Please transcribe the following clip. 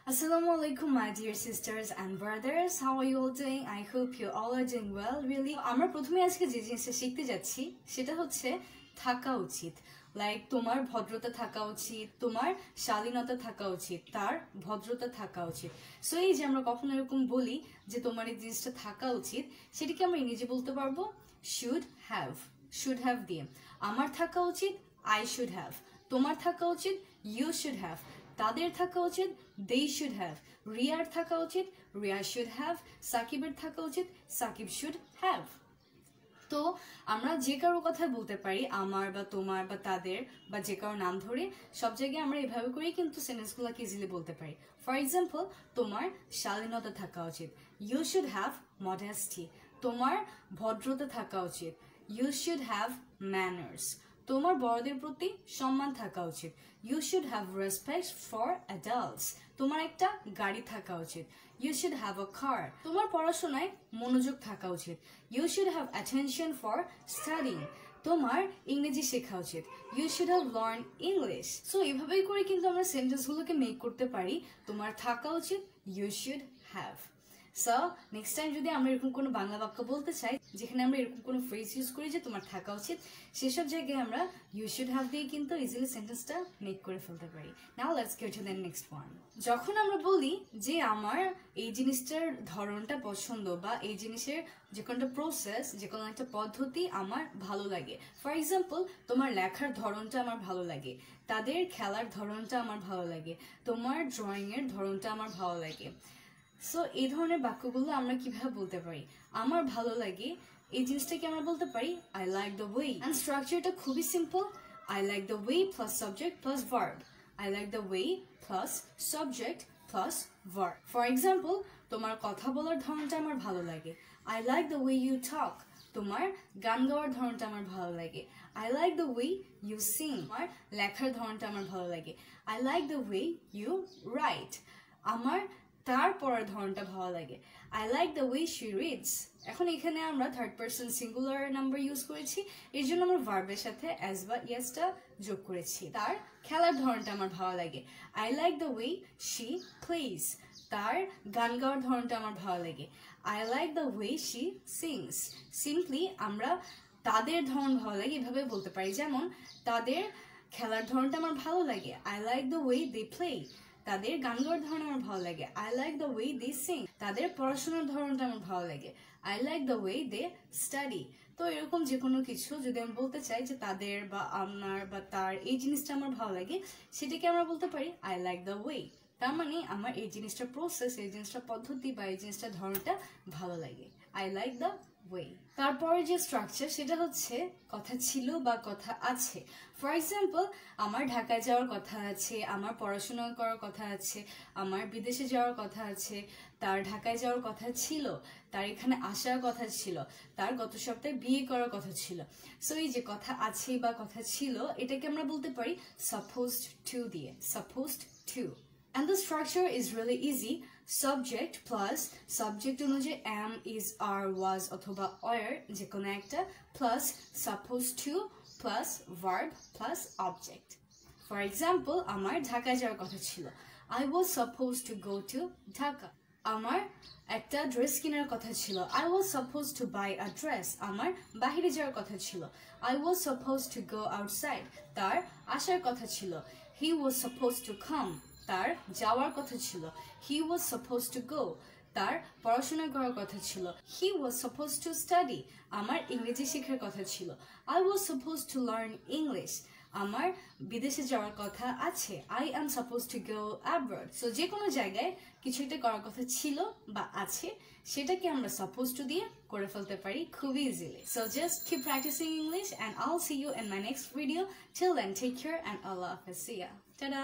Assalamu alaikum my dear sisters and brothers. How are you all doing? I hope you all are doing well. Really, আমরা প্রথমে আজকে যে জিনিসটা শিখতে যাচ্ছি সেটা হচ্ছে থাকা উচিত। লাইক তোমার ভদ্রতা থাকা উচিত, তোমার শালীনতা থাকা উচিত, তার ভদ্রতা থাকা উচিত। সো এই যে আমরা কখনো এরকম বলি যে তোমার এই জিনিসটা থাকা উচিত, সেটাকে আমরা ইংরেজি বলতে পারবো শুড হ্যাভ। শুড হ্যাভ দিয়ে আমার থাকা উচিত আই শুড হ্যাভ, তোমার থাকা উচিত ইউ শুড হ্যাভ, তাদের থাকা উচিত দে শুড হ্যাভ, রিয়ার থাকা উচিত রিয়া শুড হ্যাভ, সাকিবের থাকা উচিত সাকিব শুড হ্যাভ। তো আমরা যে কারো কথা বলতে পারি আমার বা তোমার বা তাদের বা যে কারো নাম ধরে সব জায়গায় আমরা এভাবে করেই কিন্তু সেন্টেন্সগুলোকে ইজিলি বলতে পারি। ফর এক্সাম্পল, তোমার শালীনতা থাকা উচিত ইউ শুড হ্যাভ মডেস্টি, তোমার ভদ্রতা থাকা উচিত ইউ শুড হ্যাভ ম্যানার্স, তোমার বড়দের প্রতি সম্মান থাকা উচিত you should have respect for adults, তোমার একটা গাড়ি থাকা উচিত you should have a car, তোমার পড়াশোনায় মনোযোগ থাকা উচিত you should have attention for studying, তোমার ইংরেজি শেখা উচিত you should have learn English. So এভাবেই করে কিন্তু আমরা সেন্টেন্সগুলোকে মেক করতে পারি তোমার থাকা উচিত you should have. So next time যদি আমরা এরকম কোনো বাংলা বাক্য বলতে চাই যেখানে আমরা এরকম কোনো ফ্রেজ ইউজ করি যে তোমার থাকা উচিত, সেসব জায়গায় আমরা ইউ শুড হ্যাভ দিয়ে কিন্তু ইজিলি সেন্টেন্সটা মেক করে ফেলতে পারি। Now let's get to the next one. যখন আমরা বলি যে আমার এই জিনিসটার ধরনটা পছন্দ বা এই জিনিসের যে কোনো একটা প্রসেস, যে কোনো একটা পদ্ধতি আমার ভালো লাগে। ফর এক্সাম্পল, তোমার লেখার ধরনটা আমার ভালো লাগে, তাদের খেলার ধরনটা আমার ভালো লাগে, তোমার ড্রয়িংয়ের ধরনটা আমার ভালো লাগে। সো এই ধরনের বাক্যগুলো আমরা কিভাবে বলতে পারি? আমার ভালো লাগে এই জিনিসটাকে আমরা বলতে পারি I like the way. And স্ট্রাকচারটা খুবই simple, I like the way plus subject plus verb, I like the way plus subject plus verb. For example, তোমার কথা বলার ধরনটা আমার ভালো লাগে, I like the way you talk, তোমার গান গাওয়ার ধরনটা আমার ভালো লাগে, I like the way you sing, আমার লেখার ধরনটা আমার ভালো লাগে, I like the way you write, আমার তার পড়ার ধরনটা ভালো লাগে, I like the way she reads. এখন এখানে আমরা third person singular number use করেছি, এর জন্য আমরা ভার্বের সাথে অ্যাজ বা ইয়েসটা যোগ করেছি। তার খেলার ধরনটা আমার ভালো লাগে, I like the way she plays, তার গান গাওয়ার ধরনটা আমার ভালো লাগে, I like the way she sings. Simply আমরা তাদের ধরন ভালো লাগে এভাবে বলতে পারি, যেমন তাদের খেলার ধরনটা আমার ভালো লাগে, I like the way they play, তাদের গান গাওয়ার ধরন আমার ভালো লাগে, I like the way they sing, তাদের পড়াশোনার ধরনটা আমার ভালো লাগে, I like the way they study. তো এরকম যে কোনো কিছু যদি আমি বলতে চাই যে তাদের বা আমার বা তার এই জিনিসটা আমার ভালো লাগে, সেটাকে আমরা বলতে পারি আই লাইক দ্য ওয়ে। তার মানে আমার এই জিনিসটা প্রসেস, এই জিনিসটা পদ্ধতি বা এই জিনিসটা ধরনটা ভালো লাগে, আই লাইক দ্য ওয়ে। তারপরে যে স্ট্রাকচার সেটা হচ্ছে কথা ছিল বা কথা আছে। ফর এক্সাম্পল, আমার ঢাকায় যাওয়ার কথা আছে, আমার পড়াশোনা করার কথা আছে, আমার বিদেশে যাওয়ার কথা আছে, তার ঢাকায় যাওয়ার কথা ছিল, তার এখানে আসার কথা ছিল, তার গত সপ্তাহে বিয়ে করার কথা ছিল। সো এই যে কথা আছে বা কথা ছিল, এটাকে আমরা বলতে পারি supposed to দিয়ে, supposed to. And the structure is really easy. Subject plus subject অনুযায়ী am, is, are, was অথবা were যে কোনো একটা plus supposed to plus verb plus object. For example, আমার ঢাকায় যাওয়ার কথা ছিল, I was supposed to go to Dhaka. আমার একটা ড্রেস কেনার কথা ছিল, I was supposed to buy a dress. আমার বাহিরে যাওয়ার কথা ছিল, I was supposed to go outside. তার আসার কথা ছিল, he was supposed to come. তার যাওয়ার কথা ছিল, he was supposed to go. তার পড়াশোনা করার কথা ছিল, he was supposed to study. আমার ইংরেজি শেখার কথা ছিল, I was supposed to learn English. আমার বিদেশে যাওয়ার কথা আছে, I am supposed to go abroad. So যে কোনো জায়গায় কিছু একটা করার কথা ছিল বা আছে, সেটাকে আমরা supposed to দিয়ে করে ফেলতে পারি খুবই easily. So just keep practicing English and I'll see you in my next video. Till then, take care and Allah Hafiz. See ya. Ta-da!